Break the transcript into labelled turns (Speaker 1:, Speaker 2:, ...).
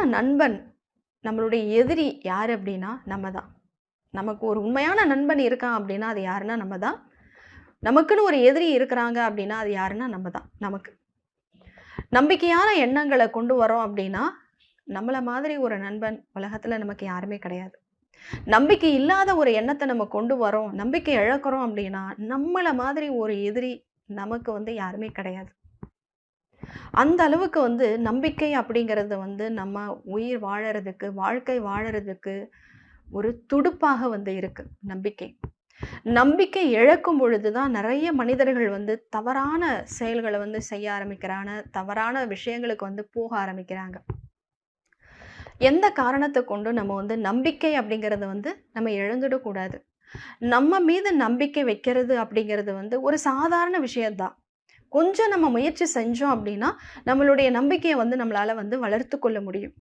Speaker 1: நண்பன், நம்மளுடைய எதிரி யாரு அப்படின்னா நம்ம தான். நமக்கு ஒரு உண்மையான நண்பன் இருக்கான் அப்படின்னா, அது யாருன்னா நம்ம தான். நமக்குன்னு ஒரு எதிரி இருக்கிறாங்க அப்படின்னா, அது யாருன்னா நம்ம தான். நமக்கு. நம்பிக்கையான எண்ணங்கள கொண்டு வரோம் அப்படின்னா, நம்மள மாதிரி ஒரு நண்பன் உலகத்துல நமக்கு யாருமே கிடையாது. நம்பிக்கை இல்லாத ஒரு எண்ணத்த நம்ம கொண்டு வரோம், நம்பிக்கை இழக்கிறோம் அப்படின்னா, நம்மள மாதிரி ஒரு எதிரி நமக்கு யாருமே கிடையாது. அந்த அளவுக்கு நம்பிக்கை அப்படிங்கிறது நம்ம உயிர் வாழறதுக்கு, வாழ்க்கை வாழறதுக்கு ஒரு துடுப்பாக இருக்கு நம்பிக்கை. நம்பிக்கை இழக்கும் பொழுது தான் நெறைய மனிதர்கள் தவறான செயல்கள செய்ய ஆரம்பிக்கிறாங்க. தவறான விஷயங்களுக்கு போக ஆரம்பிக்கிறாங்க. எந்த காரணத்த கொண்டும் நம்ம நம்பிக்கை அப்படிங்கிறத நம்ம இழந்துடக்கூடாது. நம்ம மீது நம்பிக்கை வைக்கிறது அப்படிங்கிறது ஒரு சாதாரண விஷயம் தான். கொஞ்சம் நம்ம முயற்சி செஞ்சோம் அப்படின்னா, நம்மளுடைய நம்பிக்கைய நம்மளால வளர்த்துக் கொள்ள முடியும்.